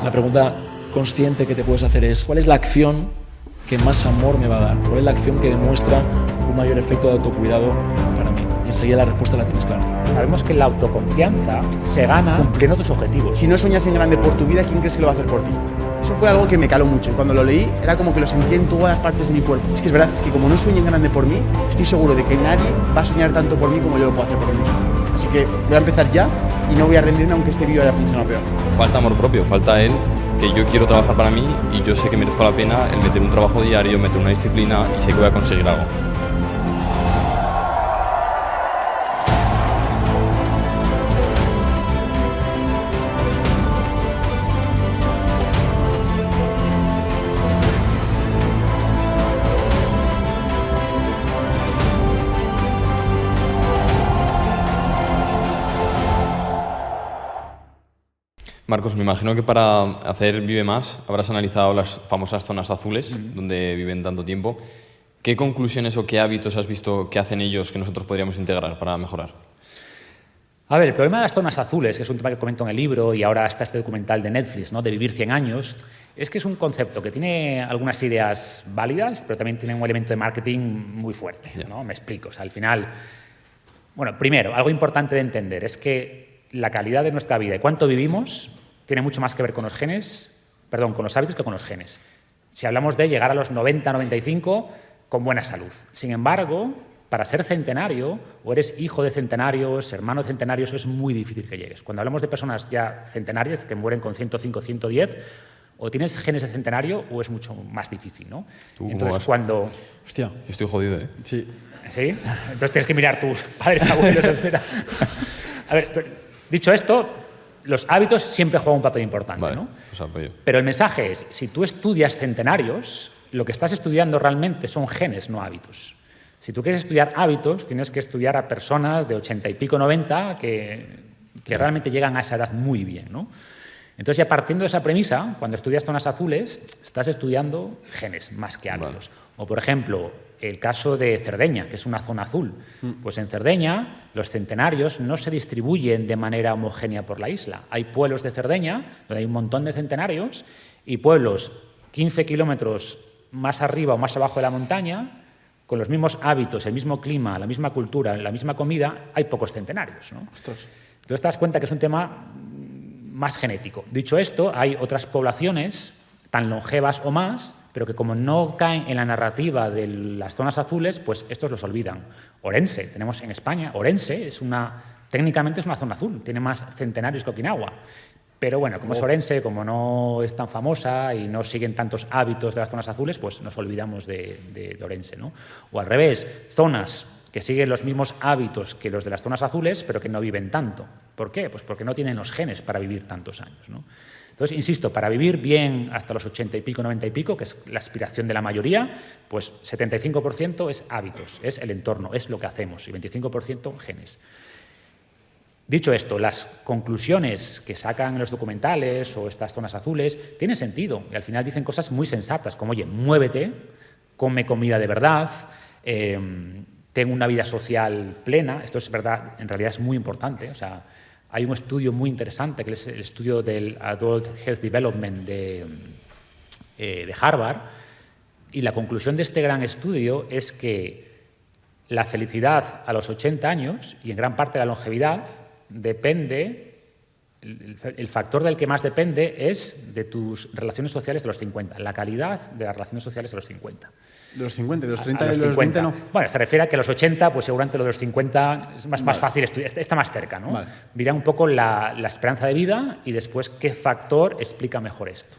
La pregunta consciente que te puedes hacer es, ¿cuál es la acción que más amor me va a dar? ¿Cuál es la acción que demuestra un mayor efecto de autocuidado para mí? Y enseguida la respuesta la tienes clara. Sabemos que la autoconfianza se gana cumpliendo tus objetivos. Si no sueñas en grande por tu vida, ¿quién crees que lo va a hacer por ti? Eso fue algo que me caló mucho y cuando lo leí era como que lo sentía en todas las partes de mi cuerpo. Es que es verdad, es que como no sueño en grande por mí, estoy seguro de que nadie va a soñar tanto por mí como yo lo puedo hacer por mí mismo. Así que voy a empezar ya y no voy a rendirme aunque este vídeo haya funcionado peor. Falta amor propio, falta él, que yo quiero trabajar para mí y yo sé que merezco la pena el meter un trabajo diario, meter una disciplina y sé que voy a conseguir algo. Marcos, me imagino que para hacer Vive Más habrás analizado las famosas zonas azules, donde viven tanto tiempo. ¿Qué conclusiones o qué hábitos has visto que hacen ellos que nosotros podríamos integrar para mejorar? A ver, el problema de las zonas azules, que es un tema que comento en el libro y ahora está este documental de Netflix, ¿no?, de Vivir 100 años, es que es un concepto que tiene algunas ideas válidas, pero también tiene un elemento de marketing muy fuerte, ¿no? Me explico. O sea, al final, bueno, primero, algo importante de entender es que la calidad de nuestra vida y cuánto vivimos tiene mucho más que ver con los genes, perdón, con los hábitos que con los genes. Si hablamos de llegar a los 90, 95 con buena salud. Sin embargo, para ser centenario, o eres hijo de centenarios, hermano de centenarios, es muy difícil que llegues. Cuando hablamos de personas ya centenarias que mueren con 105, 110, o tienes genes de centenario o es mucho más difícil, ¿no? Entonces, cuando... Hostia. Yo estoy jodido, ¿eh? Sí. ¿Sí? Entonces tienes que mirar tus padres, abuelos, etc. A ver, pero, dicho esto, los hábitos siempre juegan un papel importante, Vale, ¿no? pues apoyo. Pero el mensaje es, si tú estudias centenarios, lo que estás estudiando realmente son genes, no hábitos. Si tú quieres estudiar hábitos, tienes que estudiar a personas de 80 y pico, 90, que realmente llegan a esa edad muy bien, ¿no? Entonces, ya partiendo de esa premisa, cuando estudias zonas azules, estás estudiando genes más que hábitos. Vale. O, por ejemplo, el caso de Cerdeña, que es una zona azul. Pues en Cerdeña, los centenarios no se distribuyen de manera homogénea por la isla. Hay pueblos de Cerdeña, donde hay un montón de centenarios, y pueblos 15 kilómetros más arriba o más abajo de la montaña, con los mismos hábitos, el mismo clima, la misma cultura, la misma comida, hay pocos centenarios, ¿no? Ostras. Entonces te das cuenta que es un tema más genético. Dicho esto, hay otras poblaciones tan longevas o más, pero que como no caen en la narrativa de las zonas azules, pues estos los olvidan. Orense, tenemos en España, Orense técnicamente es una zona azul, tiene más centenarios que Okinawa. Pero bueno, como es Orense, como no es tan famosa y no siguen tantos hábitos de las zonas azules, pues nos olvidamos de Orense, ¿no? O al revés, zonas que siguen los mismos hábitos que los de las zonas azules, pero que no viven tanto. ¿Por qué? Pues porque no tienen los genes para vivir tantos años, ¿no? Entonces, insisto, para vivir bien hasta los 80 y pico, 90 y pico, que es la aspiración de la mayoría, pues 75% es hábitos, es el entorno, es lo que hacemos, y 25% genes. Dicho esto, las conclusiones que sacan en los documentales o estas zonas azules tienen sentido y al final dicen cosas muy sensatas, como, oye, muévete, come comida de verdad, ten una vida social plena. Esto es verdad, en realidad es muy importante. O sea, hay un estudio muy interesante, que es el estudio del Adult Health Development de Harvard, y la conclusión de este gran estudio es que la felicidad a los 80 años, y en gran parte la longevidad, depende, el factor del que más depende es de tus relaciones sociales de los 50, la calidad de las relaciones sociales de los 50. De los 50, de los 30 y de los 20 no. Bueno, se refiere a que a los 80, pues seguramente lo de los 50 es más fácil estudiar, está más cerca, ¿no? Vale. Mira un poco la esperanza de vida y después qué factor explica mejor esto.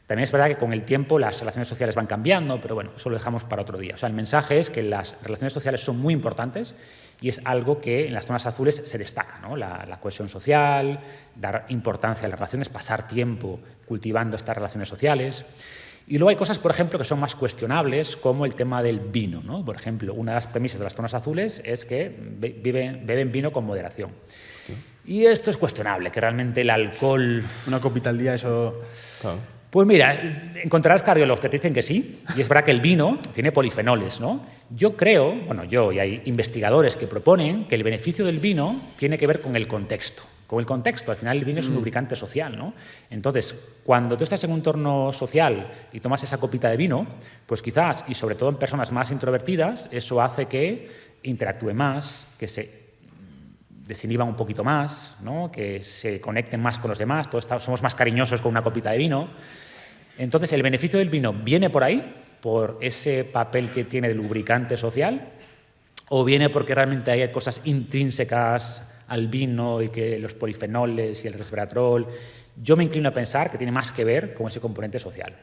También es verdad que con el tiempo las relaciones sociales van cambiando, pero bueno, eso lo dejamos para otro día. O sea, el mensaje es que las relaciones sociales son muy importantes y es algo que en las zonas azules se destaca, ¿no? La cohesión social, dar importancia a las relaciones, pasar tiempo cultivando estas relaciones sociales. Y luego hay cosas, por ejemplo, que son más cuestionables, como el tema del vino, ¿no? Por ejemplo, una de las premisas de las zonas azules es que beben vino con moderación. ¿Sí? Y esto es cuestionable, que realmente el alcohol... Una copita al día, eso... Claro. Pues mira, encontrarás cardiólogos que te dicen que sí, y es verdad que el vino tiene polifenoles, ¿no? Yo creo, y hay investigadores que proponen que el beneficio del vino tiene que ver con el contexto, con el contexto. Al final el vino es un lubricante social, ¿no? Entonces, cuando tú estás en un entorno social y tomas esa copita de vino, pues quizás, y sobre todo en personas más introvertidas, eso hace que interactúe más, que se desinhiban un poquito más, ¿no? Que se conecten más con los demás, somos más cariñosos con una copita de vino. Entonces, el beneficio del vino viene por ahí, por ese papel que tiene de lubricante social, o viene porque realmente hay cosas intrínsecas al vino y que los polifenoles y el resveratrol. Yo me inclino a pensar que tiene más que ver con ese componente social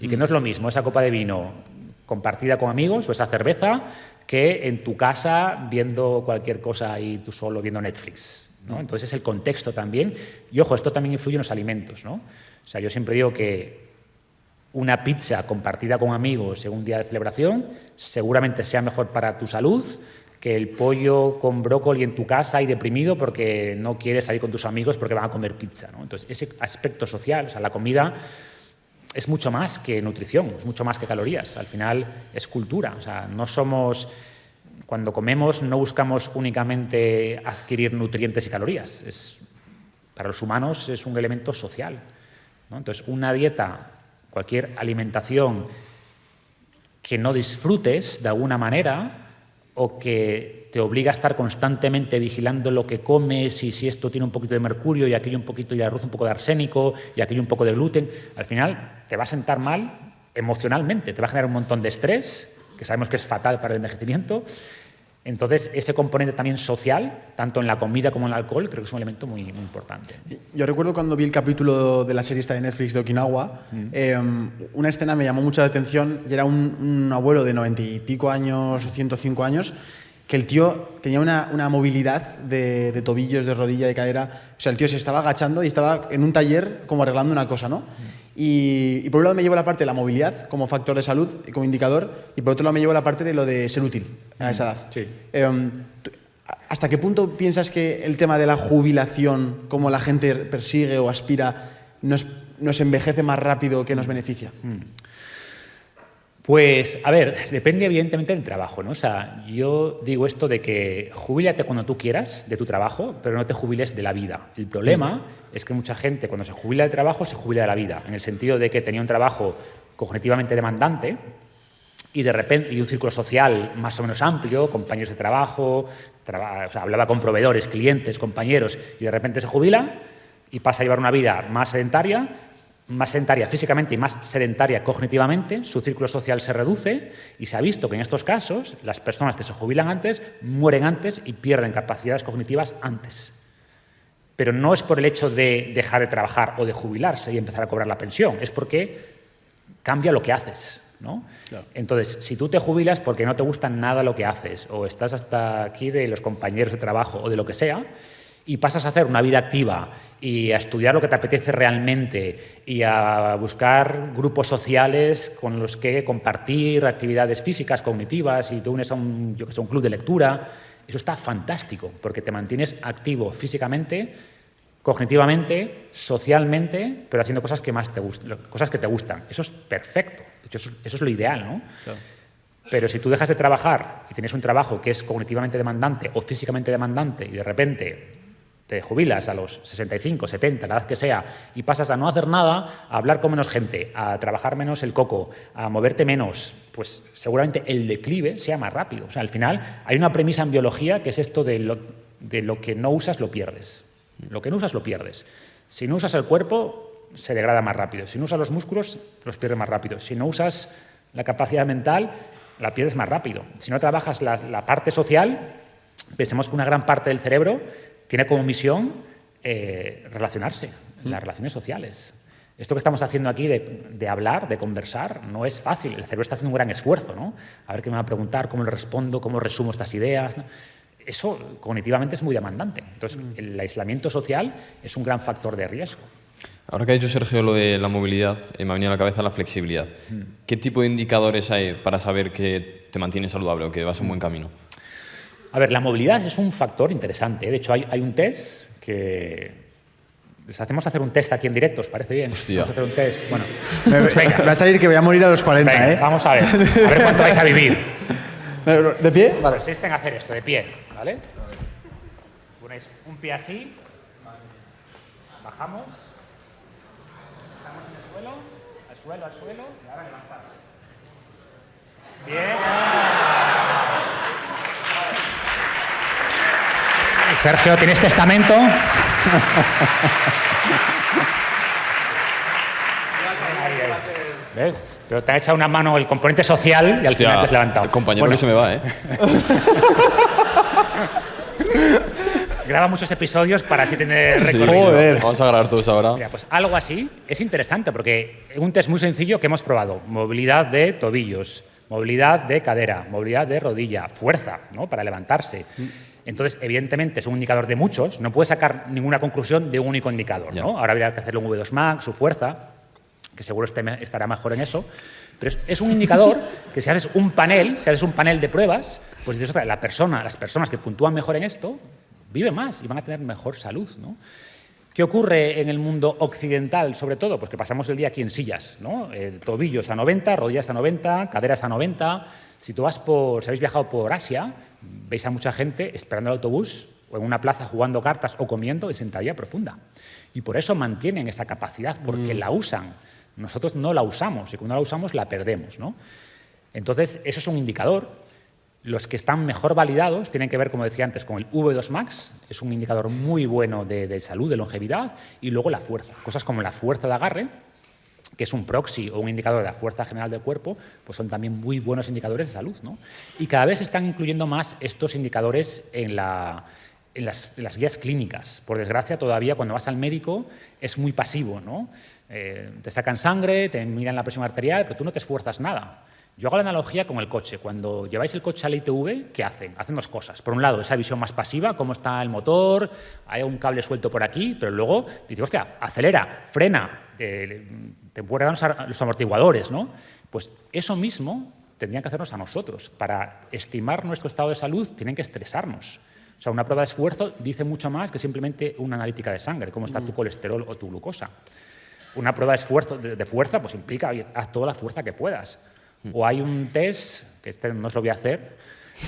y que no es lo mismo esa copa de vino compartida con amigos o esa cerveza que en tu casa viendo cualquier cosa ahí tú solo viendo Netflix, ¿no? Entonces es el contexto también. Y ojo, esto también influye en los alimentos, ¿no? O sea, yo siempre digo que una pizza compartida con amigos en un día de celebración seguramente sea mejor para tu salud que el pollo con brócoli en tu casa y deprimido porque no quieres salir con tus amigos porque van a comer pizza, ¿no? Entonces ese aspecto social, o sea, la comida es mucho más que nutrición, es mucho más que calorías. Al final es cultura. O sea, no somos, cuando comemos no buscamos únicamente adquirir nutrientes y calorías. Para los humanos es un elemento social, ¿no? Entonces, una dieta, cualquier alimentación que no disfrutes de alguna manera o que te obliga a estar constantemente vigilando lo que comes y si esto tiene un poquito de mercurio y aquello un poquito y el arroz un poco de arsénico y aquello un poco de gluten, al final te va a sentar mal emocionalmente, te va a generar un montón de estrés, que sabemos que es fatal para el envejecimiento. Entonces, ese componente también social, tanto en la comida como en el alcohol, creo que es un elemento muy, muy importante. Yo recuerdo cuando vi el capítulo de la serie esta de Netflix de Okinawa, una escena me llamó mucho la atención y era un abuelo de 90 y pico años, 105 años, que el tío tenía una movilidad de tobillos, de rodilla, de cadera. O sea, el tío se estaba agachando y estaba en un taller como arreglando una cosa, ¿no? Y por un lado me llevo la parte de la movilidad como factor de salud y como indicador, y por otro lado me llevo la parte de lo de ser útil a esa edad. Sí. ¿Hasta qué punto piensas que el tema de la jubilación, como la gente persigue o aspira, nos envejece más rápido que nos beneficia? Pues, a ver, depende evidentemente del trabajo, ¿no? O sea, yo digo esto de que jubílate cuando tú quieras de tu trabajo, pero no te jubiles de la vida. El problema es que mucha gente cuando se jubila del trabajo, se jubila de la vida, en el sentido de que tenía un trabajo cognitivamente demandante y de repente y un círculo social más o menos amplio, compañeros de trabajo, o sea, hablaba con proveedores, clientes, compañeros, y de repente se jubila y pasa a llevar una vida más sedentaria físicamente y más sedentaria cognitivamente, su círculo social se reduce y se ha visto que en estos casos las personas que se jubilan antes mueren antes y pierden capacidades cognitivas antes. Pero no es por el hecho de dejar de trabajar o de jubilarse y empezar a cobrar la pensión, es porque cambia lo que haces, ¿no? Claro. Entonces, si tú te jubilas porque no te gusta nada lo que haces o estás hasta aquí de los compañeros de trabajo o de lo que sea, y pasas a hacer una vida activa y a estudiar lo que te apetece realmente y a buscar grupos sociales con los que compartir actividades físicas, cognitivas, y te unes a un club de lectura, eso está fantástico, porque te mantienes activo físicamente, cognitivamente, socialmente, pero haciendo cosas que más te gustan, cosas que te gustan. Eso es perfecto, de hecho eso es lo ideal, ¿no? Claro. Pero si tú dejas de trabajar y tienes un trabajo que es cognitivamente demandante o físicamente demandante y de repente te jubilas a los 65, 70, la edad que sea, y pasas a no hacer nada, a hablar con menos gente, a trabajar menos el coco, a moverte menos, pues seguramente el declive sea más rápido. O sea, al final hay una premisa en biología que es esto de lo que no usas lo pierdes. Lo que no usas lo pierdes. Si no usas el cuerpo, se degrada más rápido. Si no usas los músculos, los pierdes más rápido. Si no usas la capacidad mental, la pierdes más rápido. Si no trabajas la parte social, pensemos que una gran parte del cerebro tiene como misión relacionarse, las relaciones sociales. Esto que estamos haciendo aquí de hablar, de conversar, no es fácil. El cerebro está haciendo un gran esfuerzo, ¿no? A ver qué me va a preguntar, cómo le respondo, cómo resumo estas ideas, ¿no? Eso cognitivamente es muy demandante. Entonces, el aislamiento social es un gran factor de riesgo. Ahora que ha dicho Sergio lo de la movilidad, me ha venido a la cabeza la flexibilidad. ¿Qué tipo de indicadores hay para saber que te mantienes saludable o que vas en buen camino? A ver, la movilidad es un factor interesante. De hecho, hay un test que... ¿Les hacemos hacer un test aquí en directo? ¿Os parece bien? Hostia. Vamos a hacer un test. Bueno, pues venga. Va a salir que voy a morir a los 40, venga, ¿eh? Vamos a ver cuánto vais a vivir. ¿De pie? Vale. Consiste en hacer esto, de pie, ¿vale? Ponéis un pie así bajamos, estamos en el suelo, al suelo, y ahora levantar. Bien. Sergio, ¿tienes testamento? ¿Ves? Pero te ha echado una mano el componente social y al final te has levantado. El compañero que se me va, ¿eh? Graba muchos episodios para así tener recorrido. Joder. Vamos a grabar todos ahora. Mira, pues algo así es interesante porque es un test muy sencillo que hemos probado. Movilidad de tobillos, movilidad de cadera, movilidad de rodilla, fuerza, ¿no? Para levantarse. Entonces, evidentemente, es un indicador de muchos. No puedes sacar ninguna conclusión de un único indicador, ¿no? Ahora habría que hacerle un V2 Max, su fuerza, que seguro estará mejor en eso. Pero es un indicador que si haces un panel de pruebas, pues dices, las personas que puntúan mejor en esto viven más y van a tener mejor salud, ¿no? ¿Qué ocurre en el mundo occidental, sobre todo? Pues que pasamos el día aquí en sillas, ¿no? Tobillos a 90, rodillas a 90, caderas a 90. Si habéis viajado por Asia, veis a mucha gente esperando el autobús o en una plaza jugando cartas o comiendo en sentadilla profunda. Y por eso mantienen esa capacidad, porque la usan. Nosotros no la usamos y cuando la usamos la perdemos, ¿no? Entonces, eso es un indicador. Los que están mejor validados tienen que ver, como decía antes, con el V2 Max, es un indicador muy bueno de salud, de longevidad, y luego la fuerza. Cosas como la fuerza de agarre, que es un proxy o un indicador de la fuerza general del cuerpo, pues son también muy buenos indicadores de salud, ¿no? Y cada vez se están incluyendo más estos indicadores en las guías clínicas. Por desgracia, todavía cuando vas al médico es muy pasivo, ¿no? Te sacan sangre, te miran la presión arterial, pero tú no te esfuerzas nada. Yo hago la analogía con el coche. Cuando lleváis el coche al ITV, ¿qué hacen? Hacen dos cosas. Por un lado, esa visión más pasiva, cómo está el motor, hay un cable suelto por aquí, pero luego dices, hostia, acelera, frena, te ponen los amortiguadores, ¿no? Pues eso mismo tendrían que hacernos a nosotros. Para estimar nuestro estado de salud, tienen que estresarnos. O sea, una prueba de esfuerzo dice mucho más que simplemente una analítica de sangre, cómo está tu colesterol o tu glucosa. Una prueba de esfuerzo, de fuerza, pues implica, haz toda la fuerza que puedas. O hay un test, que no os lo voy a hacer,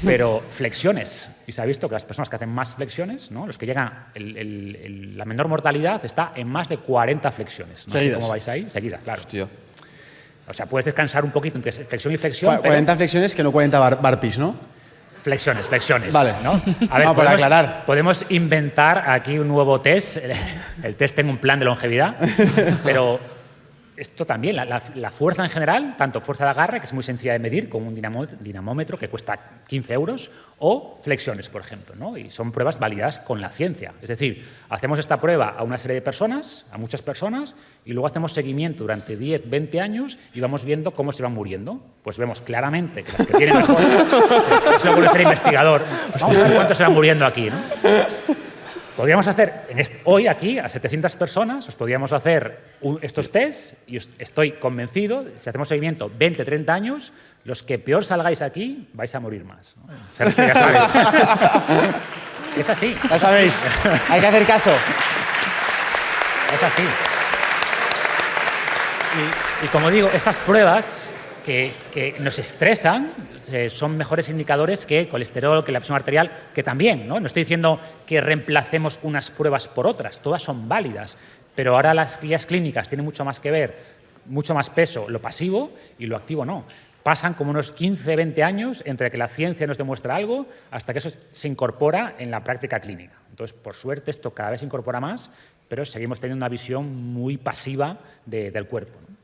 pero flexiones. Y se ha visto que las personas que hacen más flexiones, ¿no? Los que llegan, la menor mortalidad está en más de 40 flexiones. No sé cómo vais ahí. Seguidas, claro. Hostia. O sea, puedes descansar un poquito entre flexión y flexión. 40 flexiones que no 40 burpees, ¿no? Flexiones. Vale. ¿no? A ver, para aclarar. Podemos inventar aquí un nuevo test. El test tengo un plan de longevidad, pero esto también, la fuerza en general, tanto fuerza de agarre, que es muy sencilla de medir, con un dinamómetro que cuesta 15 euros, o flexiones, por ejemplo, ¿no? Y son pruebas validadas con la ciencia. Es decir, hacemos esta prueba a una serie de personas, a muchas personas, y luego hacemos seguimiento durante 10, 20 años y vamos viendo cómo se van muriendo. Pues vemos claramente que las que tienen mejor... es lo bueno de ser investigador. Vamos a ver cuántos se van muriendo aquí, ¿no? Podríamos hacer, hoy aquí, a 700 personas, os podríamos hacer estos tests y estoy convencido, si hacemos seguimiento 20, 30 años, los que peor salgáis aquí vais a morir más, ¿no? Sergio, ya sabes. Es así. Ya sabéis, hay que hacer caso. Es así. Y como digo, estas pruebas que nos estresan son mejores indicadores que el colesterol, que la presión arterial, que también, ¿no? No estoy diciendo que reemplacemos unas pruebas por otras, todas son válidas, pero ahora las guías clínicas tienen mucho más que ver, mucho más peso lo pasivo y lo activo no. Pasan como unos 15, 20 años entre que la ciencia nos demuestra algo hasta que eso se incorpora en la práctica clínica. Entonces, por suerte, esto cada vez se incorpora más, pero seguimos teniendo una visión muy pasiva del cuerpo, ¿no?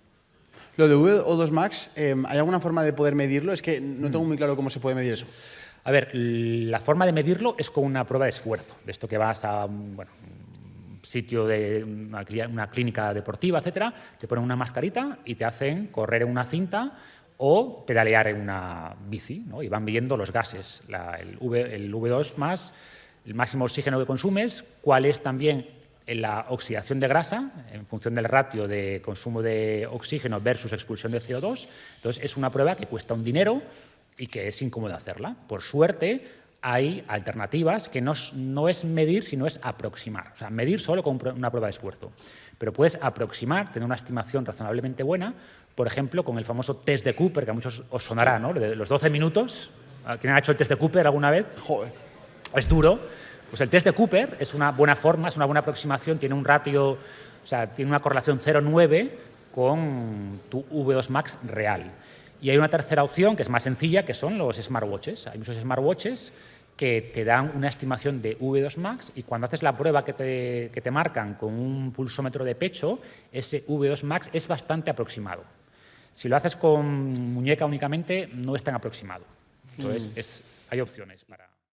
Lo de V2 Max, ¿hay alguna forma de poder medirlo? Es que no tengo muy claro cómo se puede medir eso. A ver, la forma de medirlo es con una prueba de esfuerzo. De esto que vas a un sitio de una clínica deportiva, etcétera, te ponen una mascarita y te hacen correr en una cinta o pedalear en una bici, ¿no? Y van midiendo los gases, el V2 más, el máximo oxígeno que consumes, cuál es también la oxidación de grasa en función del ratio de consumo de oxígeno versus expulsión de CO2. Entonces, es una prueba que cuesta un dinero y que es incómodo hacerla. Por suerte, hay alternativas que no es medir, sino es aproximar. O sea, medir solo con una prueba de esfuerzo. Pero puedes aproximar, tener una estimación razonablemente buena, por ejemplo, con el famoso test de Cooper, que a muchos os sonará, ¿no? De los 12 minutos. ¿Quién ha hecho el test de Cooper alguna vez? Joder. Es duro, Pues el test de Cooper es una buena forma, es una buena aproximación, tiene un ratio, o sea, tiene una correlación 0,9 con tu V2 Max real. Y hay una tercera opción que es más sencilla, que son los smartwatches. Hay muchos smartwatches que te dan una estimación de V2 Max y cuando haces la prueba que te marcan con un pulsómetro de pecho, ese V2 Max es bastante aproximado. Si lo haces con muñeca únicamente, no es tan aproximado. Entonces, hay opciones para...